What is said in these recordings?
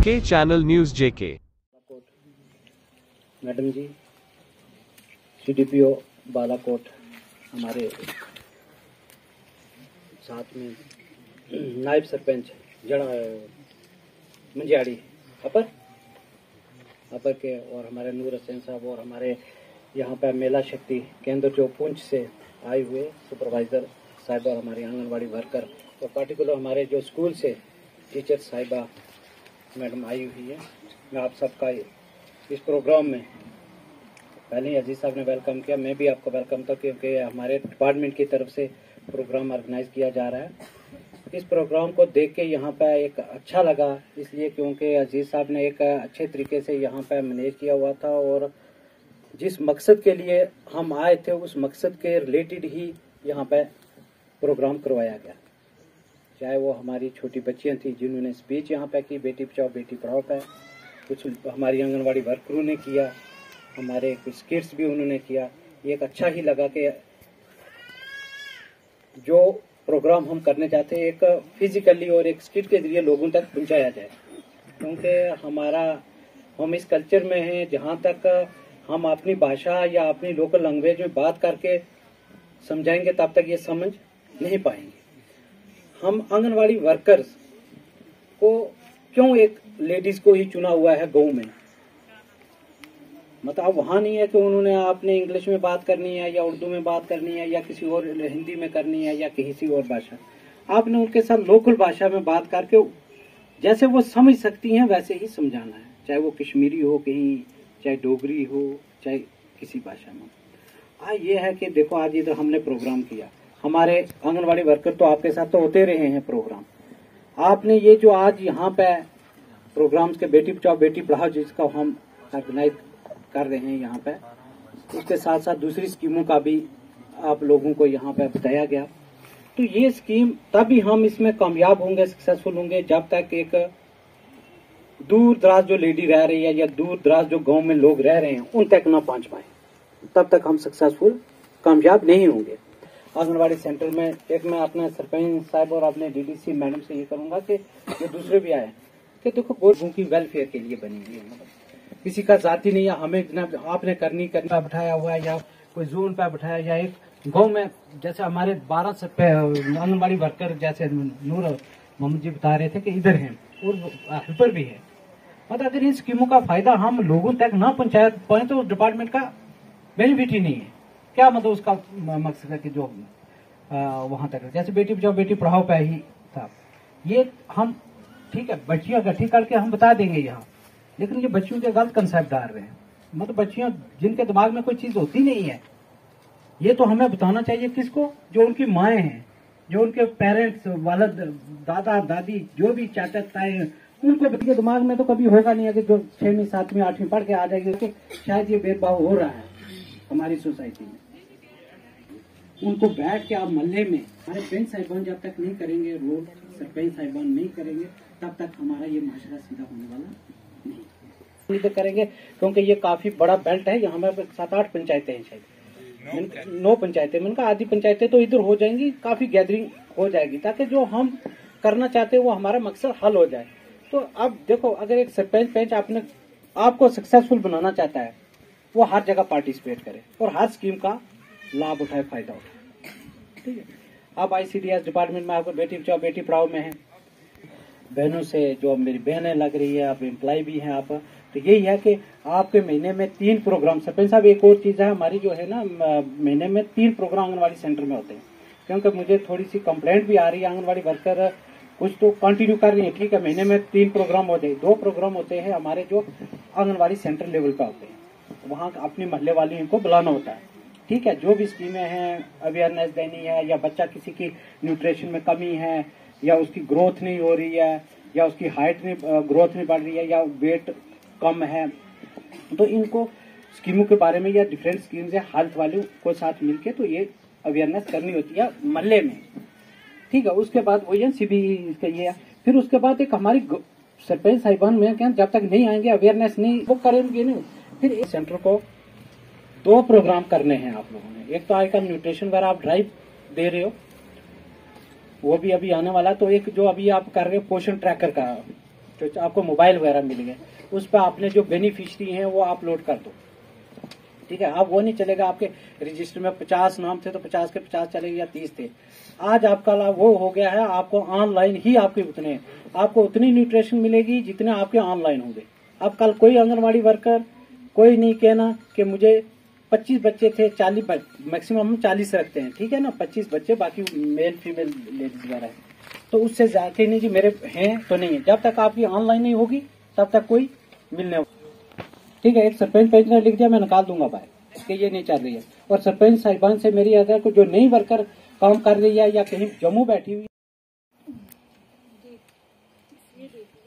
जेके channel news जेके। Madam जी, CDPO Balakot, हमारे साथ में नायब सरपंच जड़ा मंजियाड़ी अपर के, और हमारे नूर हसैन साहब, और हमारे यहाँ पर मेला शक्ति केंद्र जो पुंछ से आए हुए सुपरवाइज़र साहिबा, और हमारी आंगनवाड़ी वर्कर, और पार्टिकुलर हमारे जो स्कूल से टीचर साहिबा मैडम आई हुई है। मैं आप सबका इस प्रोग्राम में पहले ही अजीज साहब ने वेलकम किया, मैं भी आपको वेलकम था, क्योंकि हमारे डिपार्टमेंट की तरफ से प्रोग्राम ऑर्गेनाइज किया जा रहा है। इस प्रोग्राम को देख के यहाँ पर एक अच्छा लगा, इसलिए क्योंकि अजीज साहब ने एक अच्छे तरीके से यहाँ पर मैनेज किया हुआ था, और जिस मकसद के लिए हम आए थे उस मकसद के रिलेटेड ही यहाँ पर प्रोग्राम करवाया गया। चाहे वो हमारी छोटी बच्चियाँ थी जिन्होंने स्पीच यहाँ पे की बेटी बचाओ बेटी पढ़ाओ पे, कुछ हमारी आंगनवाड़ी वर्करों ने किया, हमारे कुछ स्किट्स भी उन्होंने किया। ये एक अच्छा ही लगा कि जो प्रोग्राम हम करने चाहते हैं एक फिजिकली और एक स्किट के जरिए लोगों तक पहुंचाया जाए, क्योंकि हम इस कल्चर में हैं जहाँ तक हम अपनी भाषा या अपनी लोकल लैंग्वेज में बात करके समझाएंगे तब तक ये समझ नहीं पाएंगे। हम आंगनवाड़ी वर्कर्स को क्यों एक लेडीज को ही चुना हुआ है गाँव में, मतलब वहां नहीं है कि उन्होंने आपने इंग्लिश में बात करनी है या उर्दू में बात करनी है या किसी और हिंदी में करनी है या किसी और भाषा, आपने उनके साथ लोकल भाषा में बात करके जैसे वो समझ सकती हैं वैसे ही समझाना है, चाहे वो कश्मीरी हो कहीं, चाहे डोगरी हो, चाहे किसी भाषा में। ये है कि देखो आज इधर हमने प्रोग्राम किया, हमारे आंगनवाड़ी वर्कर तो आपके साथ तो होते रहे हैं प्रोग्राम, आपने ये जो आज यहाँ पे प्रोग्राम्स के बेटी बचाओ बेटी पढ़ाओ जिसका हम ऑर्गेनाइज कर रहे हैं यहाँ पे, उसके साथ साथ दूसरी स्कीमों का भी आप लोगों को यहाँ पे बताया गया। तो ये स्कीम तभी हम इसमें कामयाब होंगे, सक्सेसफुल होंगे, जब तक एक दूर दराज जो लेडी रह रही है या दूर दराज जो गांव में लोग रह रहे हैं उन तक ना पहुंच पाए, तब तक हम सक्सेसफुल कामयाब नहीं होंगे। आंगनवाड़ी सेंटर में एक मैं अपने सरपंच साहब और अपने डीडीसी मैडम से ये करूंगा कि जो दूसरे भी आए कि देखो गोरगों की वेलफेयर के लिए बनी हुई है, किसी का जाति नहीं है, हमें आपने करनी बैठाया हुआ है या कोई जोन पे बैठाया, या एक गांव में जैसे हमारे 12 आंगनबाड़ी वर्कर जैसे नूर मोहम्मद जी बता रहे थे कि इधर हैं और हेल्पर भी है, मतलब अगर इन स्कीमों का फायदा हम लोगों तक ना पहुंचा पाए तो डिपार्टमेंट का बेनिफिट ही नहीं है। क्या मतलब उसका मकसद है कि जो वहां तक जैसे बेटी बचाओ बेटी पढ़ाओ पे ही था, ये हम ठीक है बच्चियां इकट्ठी करके हम बता देंगे यहाँ, लेकिन ये बच्चियों के गलत कंसेप्ट डाल रहे हैं, मतलब बच्चियां जिनके दिमाग में कोई चीज होती नहीं है, ये तो हमें बताना चाहिए किसको, जो उनकी माएँ हैं, जो उनके पेरेंट्स वालद दादा दादी जो भी चाचा ताए, उनको बच्चे के दिमाग में तो कभी होगा नहीं है कि जो 6वीं 7वीं 8वीं पढ़ के आ जाएगी तो शायद ये भेदभाव हो रहा है हमारी सोसाइटी में। उनको बैठ के आप मोहल्ले में हमारे पंच साहिबान जब तक नहीं करेंगे, रोड सरपंच साहिबान नहीं करेंगे, तब तक हमारा ये माशरा सीधा होने वाला नहीं तो करेंगे, क्योंकि ये काफी बड़ा बेल्ट है, यहाँ पर 7-8 पंचायतें हैं, शायद 9 पंचायतें, मैंने कहा आधी पंचायतें तो इधर हो जाएंगी, काफी गैदरिंग हो जाएगी ताकि जो हम करना चाहते हैं वो हमारा मकसद हल हो जाए। तो अब देखो अगर एक सरपंच पंच आपने आपको सक्सेसफुल बनाना चाहता है, वो हर जगह पार्टिसिपेट करे और हर स्कीम का लाभ उठाए, फायदा उठाए, ठीक है। आप ICDS डिपार्टमेंट में आपको बेटी बचाओ बेटी पढ़ाओ में है, बहनों से जो मेरी बहनें लग रही है, आप एम्प्लॉय भी हैं आप, तो यही है कि आपके महीने में 3 प्रोग्राम, सरपंच साहब एक और चीज है हमारी जो है ना, महीने में 3 प्रोग्राम आंगनवाड़ी सेंटर में होते हैं, क्योंकि मुझे थोड़ी सी कंप्लेंट भी आ रही है, आंगनवाड़ी वर्कर कुछ तो कंटिन्यू कर रही है, ठीक है, महीने में 3 प्रोग्राम होते हैं, 2 प्रोग्राम होते हैं हमारे जो आंगनवाड़ी सेंटर लेवल पे होते हैं, वहाँ अपने मोहल्ले वाली इनको बुलाना होता है, ठीक है। जो भी स्कीमें हैं, अवेयरनेस देनी है, या बच्चा किसी की न्यूट्रिशन में कमी है, या उसकी ग्रोथ नहीं हो रही है, या उसकी हाइट नहीं ग्रोथ नहीं बढ़ रही है, या वेट कम है, तो इनको स्कीमों के बारे में या डिफरेंट स्कीम्स या हेल्थ वालों को साथ मिलके तो ये अवेयरनेस करनी होती है मोहल्ले में, ठीक है। उसके बाद वो CB इसका ये, फिर उसके बाद एक हमारी सरपंच साहिबान में क्या जब तक नहीं आएंगे अवेयरनेस नहीं वो करेंगे नहीं, फिर इस सेंटर को 2 प्रोग्राम करने हैं आप लोगों ने। एक तो आजकल न्यूट्रिशन वगैरह आप ड्राइव दे रहे हो, वो भी अभी आने वाला, तो एक जो अभी आप कर रहे हो पोषण ट्रैकर का जो आपको मोबाइल वगैरह मिल गए, उस पर आपने जो बेनिफिशरी हैं वो अपलोड कर दो। ठीक है, अब वो नहीं चलेगा आपके रजिस्टर में 50 नाम थे तो 50 के 50 चलेंगे या 30 थे। आज आपका वो हो गया है, आपको ऑनलाइन ही आपको उतनी न्यूट्रिशन मिलेगी जितने आपके ऑनलाइन होंगे। अब कल कोई आंगनबाड़ी वर्कर कोई नहीं कहना कि मुझे 25 बच्चे थे, 40 मैक्सिमम हम 40 रखते हैं, ठीक है ना, 25 बच्चे, बाकी मेल फीमेल लेडीज वगैरह है, तो उससे ज्यादा नहीं जी मेरे हैं तो नहीं है। जब तक आपकी ऑनलाइन नहीं होगी तब तक कोई मिलने, ठीक है। एक सरपंच पेज ने लिख दिया, मैं निकाल दूंगा बाहर कि ये नहीं चल रही है। और सरपंच साहिबान से मेरी अगर को जो नई वर्कर काम कर रही है या कहीं जम्मू बैठी हुई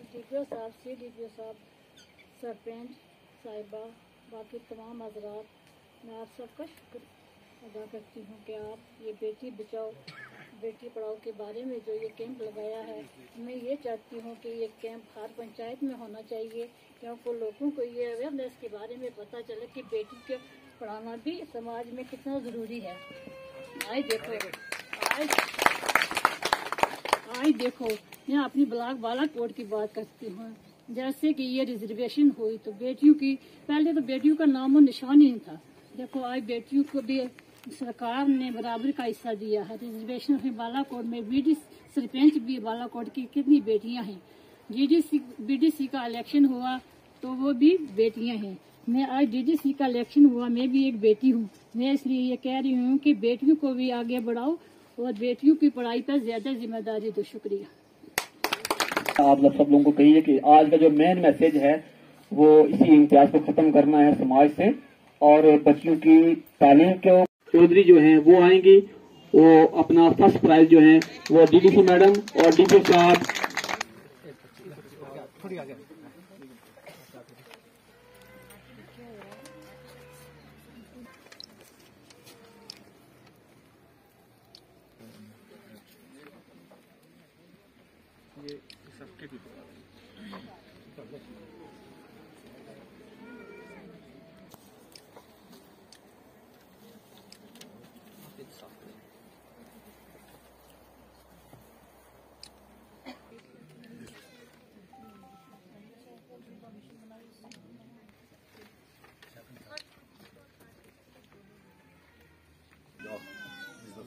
डीपीओ साहब, सरपंच साहिबा, बाकी तमाम हजरात, मैं आप सबका शुक्र अदा करती हूँ कि आप ये बेटी बचाओ बेटी पढ़ाओ के बारे में जो ये कैंप लगाया है। मैं ये चाहती हूँ कि ये कैंप हर पंचायत में होना चाहिए, क्योंकि लोगों को ये अवेयरनेस के बारे में पता चले कि बेटी को पढ़ाना भी समाज में कितना ज़रूरी है। आज देखो मैं अपनी ब्लॉक बालाकोट की बात करती हूँ। जैसे कि ये रिजर्वेशन हुई तो बेटियों की, पहले तो बेटियों का नामो निशान ही नहीं था। देखो आज बेटियों को भी सरकार ने बराबर का हिस्सा दिया है। रिजर्वेशन है बालाकोट में, बीडी सरपंच भी बालाकोट की कितनी बेटियां हैं। बीडीसी का इलेक्शन हुआ तो वो भी बेटियां हैं। मैं आज डीडीसी का इलेक्शन हुआ, मैं भी एक बेटी हूँ। मैं इसलिए ये कह रही हूँ कि बेटियों को भी आगे बढ़ाओ और बेटियों की पढ़ाई पर ज्यादा जिम्मेदारी दो। शुक्रिया। आप सब लोगों को कहिए कि आज का जो मेन मैसेज है वो इसी इम्तियाज को खत्म करना है समाज से, और बच्चियों की तालीम को चौधरी जो हैं वो आएंगी, वो अपना फर्स्ट प्राइज जो है वो डीडीसी मैडम और डीपीओ साहब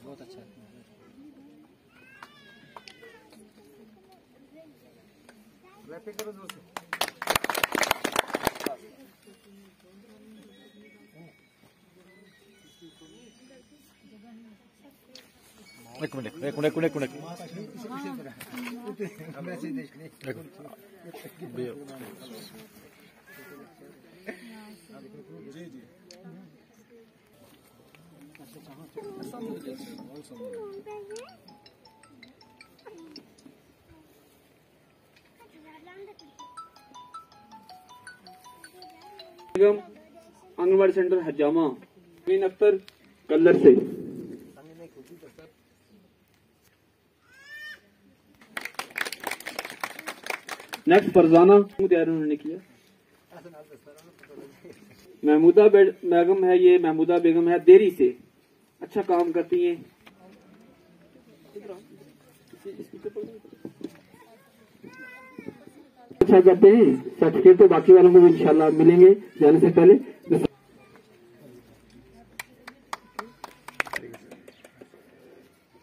बहुत अच्छा रैपिंग करो दोस्तों। एक मिनट आंगनबाड़ी सेंटर हजामा, मीन अख्तर कल्लर से। नेक्स्ट फरजाना तैयार उन्होंने किया। महमूदा बेगम है, ये महमूदा बेगम है देरी से, अच्छा काम करती हैं। अच्छा करते हैं, सर्टिफिकेट तो बाकी वालों को भी इंशाल्लाह मिलेंगे जाने से पहले।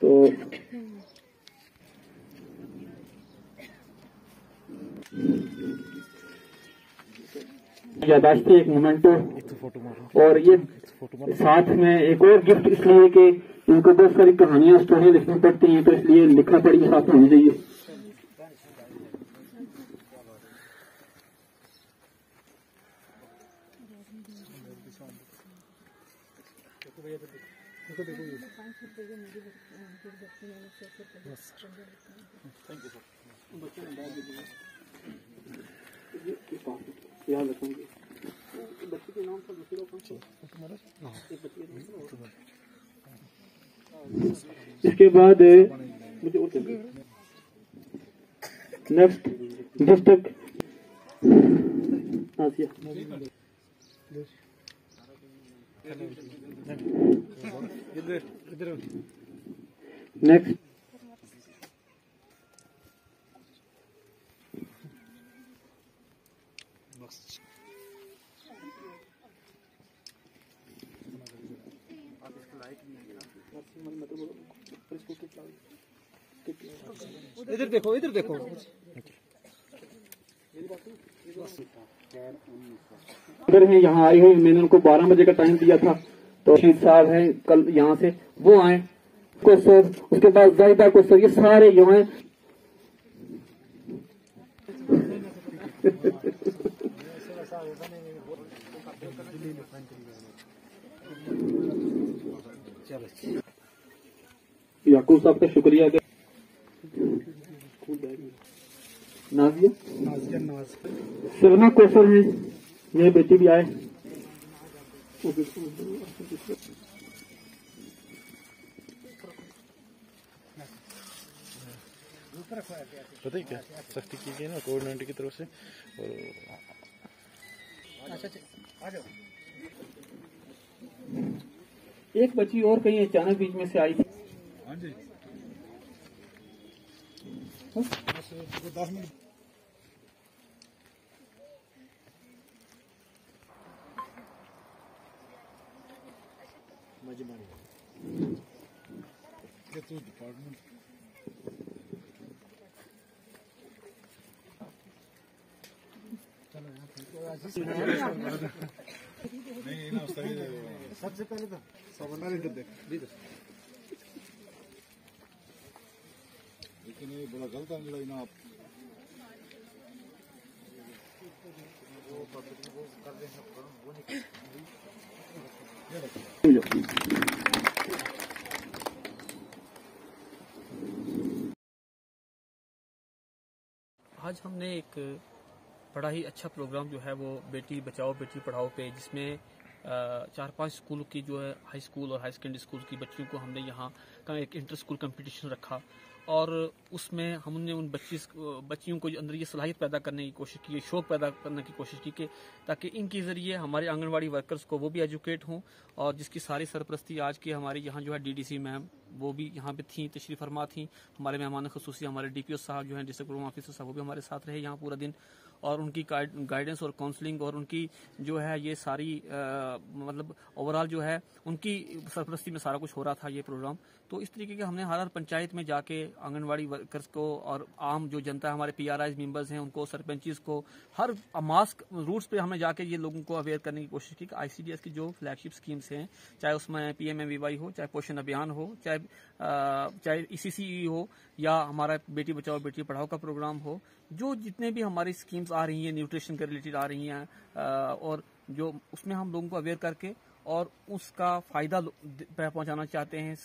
तो यादाश्ती एक मोमेंटो, और ये साथ में एक और गिफ्ट इसलिए कि इनको बहुत सारी कहानियां स्टोरी लिखनी पड़ती हैं, तो इसलिए लिखना पड़ी साथ होनी चाहिए। याद रखेंगे बच्चे के नाम पर दूसरे। इसके बाद मुझे नेक्स्ट डिस्ट्रिक्ट आसिया। नेक्स्ट इधर देखो, इधर देखो। अगर है यहाँ आई हुई, मैंने उनको 12 बजे का टाइम दिया था, तो रशीद साहब हैं कल यहाँ से, वो आए को सर, उसके बाद जाहिदा को सर, ये सारे जो हैं याकूब साहब का शुक्रिया। नाजिया शर्मा कौसर हैं, यह बेटी भी आए। पता ही क्या सख्ती की गई ना कोविड-19 की तरफ से। और आ जाओ। एक बच्ची और कहीं अचानक बीच में से आई थी। हाँ जी, 10 मिनट ये तो डिपार्टमेंट नहीं ना सबसे पहले तो सब इधर देख, लेकिन ये बड़ा गलत है ना आप वो कर रहे हैं वो नहीं। आज हमने एक बड़ा ही अच्छा प्रोग्राम जो है वो बेटी बचाओ बेटी पढ़ाओ पे, जिसमें 4-5 स्कूल की जो है हाई स्कूल और हाई सेकेंडरी स्कूल की बच्चियों को हमने यहाँ का एक इंटर स्कूल कंपटीशन रखा और उसमें हमने उन बच्चियों को अंदर ये सलाहियत पैदा करने की कोशिश की, शौक पैदा करने की कोशिश की कि ताकि इनके ज़रिए हमारे आंगनवाड़ी वर्कर्स को वो भी एजुकेट हों, और जिसकी सारी सरपरस्ती आज की हमारे यहाँ जो है डीडीसी मैम वो भी यहाँ पे थी, तशरीफ़ फरमा थी। हमारे मेहमान खुसूसी हमारे डीपीओ साहब जो हैं डिस्ट्रिक्ट प्रोग्राम ऑफिसर साहब वो भी हमारे साथ रहे यहाँ पूरा दिन, और उनकी गाइडेंस और काउंसलिंग और उनकी जो है ये सारी मतलब ओवरऑल जो है उनकी सरपरस्ती में सारा कुछ हो रहा था ये प्रोग्राम। तो इस तरीके के हमने हर पंचायत में जाके आंगनवाड़ी वर्कर्स को और आम जो जनता है हमारे PRIs मेंबर्स हैं उनको, सरपंचेस को, हर मास्क रूट्स पे हमने जाके ये लोगों को अवेयर करने की कोशिश की कि ICDS की जो फ्लैगशिप स्कीम्स हैं, चाहे उसमें PMMVY हो, चाहे पोषण अभियान हो, चाहे ECCE हो या हमारा बेटी बचाओ बेटी पढ़ाओ का प्रोग्राम हो, जो जितने भी हमारी स्कीम्स आ रही हैं न्यूट्रिशन के रिलेटेड आ रही हैं, और जो उसमें हम लोगों को अवेयर करके और उसका फायदा पहुंचाना चाहते हैं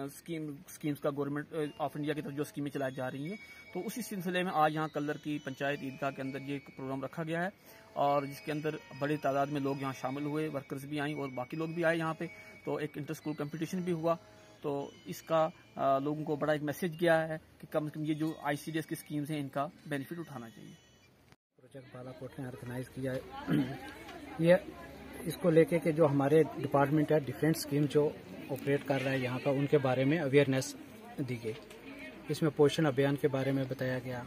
स्कीम्स का गवर्नमेंट ऑफ इंडिया की तरफ जो स्कीमें चलाई जा रही हैं। तो उसी सिलसिले में आज यहाँ कल्लर की पंचायत ईदगाह के अंदर ये प्रोग्राम रखा गया है और जिसके अंदर बड़ी तादाद में लोग यहाँ शामिल हुए, वर्कर्स भी आई और बाकी लोग भी आए यहाँ पे। तो एक इंटर स्कूल कंपटीशन भी हुआ। तो इसका लोगों को बड़ा एक मैसेज गया है कि कम से कम ये जो ICDS की स्कीम्स हैं इनका बेनिफिट उठाना चाहिए। प्रोजेक्ट बालाकोट ने ऑर्गेनाइज किया है ये इसको लेके कि जो हमारे डिपार्टमेंट है डिफरेंट स्कीम जो ऑपरेट कर रहा है यहाँ का, उनके बारे में अवेयरनेस दी गई। इसमें पोषण अभियान के बारे में बताया गया,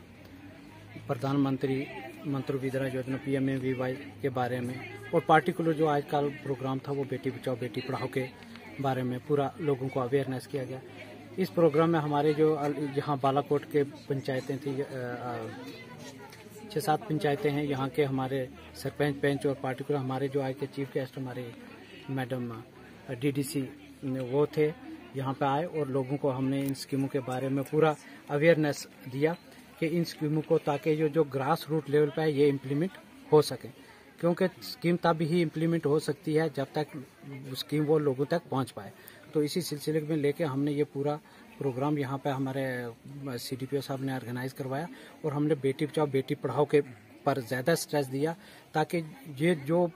प्रधानमंत्री मंत्री विद्या योजना PMMVY के बारे में, और पार्टिकुलर जो आज का प्रोग्राम था वो बेटी बचाओ बेटी पढ़ाओ के बारे में पूरा लोगों को अवेयरनेस किया गया। इस प्रोग्राम में हमारे जो यहाँ बालाकोट के पंचायतें थी 6-7 पंचायतें हैं, यहाँ के हमारे सरपंच पंच और पार्टिकुलर हमारे जो आज के चीफ गेस्ट हमारे मैडम DDC वो थे, यहाँ पे आए और लोगों को हमने इन स्कीमों के बारे में पूरा अवेयरनेस दिया कि इन स्कीमों को ताकि जो ग्रास रूट लेवल पे है ये इम्प्लीमेंट हो सके, क्योंकि स्कीम तब ही इम्प्लीमेंट हो सकती है जब तक स्कीम वो लोगों तक पहुँच पाए। तो इसी सिलसिले में लेके हमने ये पूरा प्रोग्राम यहाँ पे हमारे CDPO साहब ने ऑर्गेनाइज करवाया और हमने बेटी बचाओ बेटी पढ़ाओ के पर ज़्यादा स्ट्रेस दिया ताकि ये जो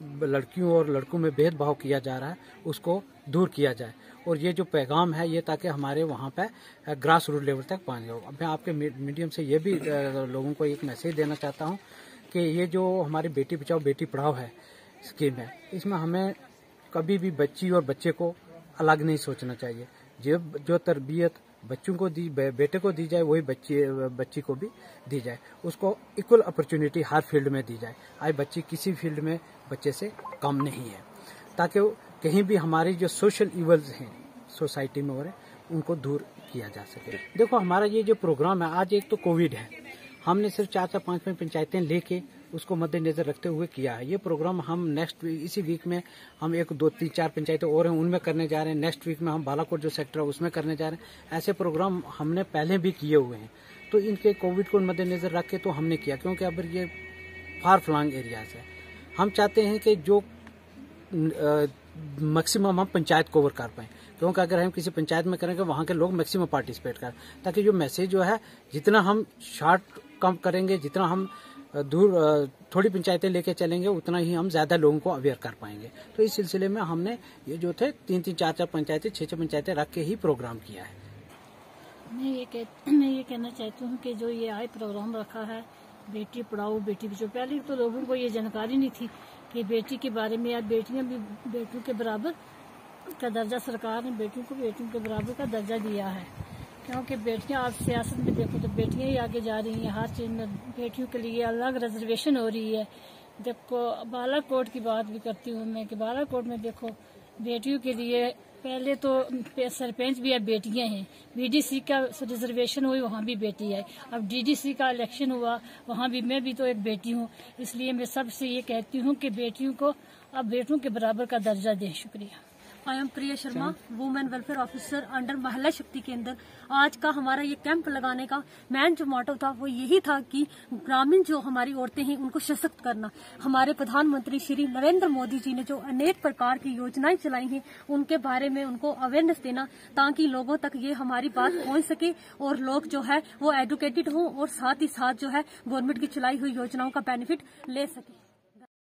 लड़कियों और लड़कों में भेदभाव किया जा रहा है उसको दूर किया जाए, और ये जो पैगाम है ये ताकि हमारे वहाँ पे ग्रास रूट लेवल तक पहुँच जाए। अब मैं आपके मीडियम से ये भी लोगों को एक मैसेज देना चाहता हूँ कि ये जो हमारी बेटी बचाओ बेटी पढ़ाओ है स्कीम है, इसमें हमें कभी भी बच्ची और बच्चे को अलग नहीं सोचना चाहिए। जो तरबियत बच्चों को बेटे को दी जाए वही बच्ची को भी दी जाए, उसको इक्वल अपॉर्चुनिटी हर फील्ड में दी जाए। आज बच्ची किसी फील्ड में बच्चे से कम नहीं है, ताकि कहीं भी हमारी जो सोशल इवल्स हैं सोसाइटी में हो रहे उनको दूर किया जा सके। देखो हमारा ये जो प्रोग्राम है, आज एक तो कोविड है, हमने सिर्फ 4-5 पंचायतें लेके उसको मद्देनजर रखते हुए किया है। ये प्रोग्राम हम नेक्स्ट इसी वीक में हम 1, 2, 3, 4 पंचायतें और हैं उनमें करने जा रहे हैं। नेक्स्ट वीक में हम बालाकोट जो सेक्टर है उसमें करने जा रहे हैं। ऐसे प्रोग्राम हमने पहले भी किए हुए हैं, तो इनके कोविड को मद्देनजर रख के तो हमने किया, क्योंकि अब ये फार फ्लॉन्ग एरियाज है। हम चाहते हैं कि जो मैक्सिमम हम पंचायत कवर कर पाएं, क्योंकि अगर हम किसी पंचायत में करेंगे वहां के लोग मैक्सिमम पार्टिसिपेट करें, ताकि जो मैसेज जो है जितना हम शॉर्ट कम करेंगे, जितना हम दूर थोड़ी पंचायतें लेके चलेंगे, उतना ही हम ज्यादा लोगों को अवेयर कर पाएंगे। तो इस सिलसिले में हमने ये जो थे 3-3, 4-4 पंचायतें, 6-6 पंचायतें रख के ही प्रोग्राम किया है। मैं ये कहना चाहती हूँ कि जो ये आज प्रोग्राम रखा है बेटी पढ़ाओ बेटी बचाओ, पहले तो लोगों को ये जानकारी नहीं थी कि बेटी के बारे में, या बेटियां भी बेटियों के बराबर का दर्जा, सरकार ने बेटियों को बेटियों के बराबर का दर्जा दिया है। क्योंकि बेटियां आप सियासत में देखो तो बेटियां ही आगे जा रही हैं, हर चीज में बेटियों के लिए अलग रिजर्वेशन हो रही है। देखो बालाकोट की बात भी करती हूँ मैं कि बालाकोट में देखो बेटियों के लिए पहले तो सरपंच भी है बेटियां हैं, बीडीसी का रिजर्वेशन हुई वहाँ भी बेटी है, अब डीडीसी का इलेक्शन हुआ वहाँ भी मैं भी तो एक बेटी हूँ। इसलिए मैं सबसे ये कहती हूँ कि बेटियों को अब बेटों के बराबर का दर्जा दें। शुक्रिया। I am Priya Sharma, women welfare officer under महिला शक्ति केंद्र। आज का हमारा ये कैंप लगाने का मेन जो मोटो था वो यही था कि ग्रामीण जो हमारी औरतें हैं उनको सशक्त करना। हमारे प्रधानमंत्री श्री नरेंद्र मोदी जी ने जो अनेक प्रकार की योजनाएं चलाई हैं उनके बारे में उनको अवेयरनेस देना, ताकि लोगों तक ये हमारी बात पहुंच सके और लोग जो है वो एजुकेटेड हों और साथ ही साथ जो है गवर्नमेंट की चलाई हुई योजनाओं का बेनिफिट ले सके।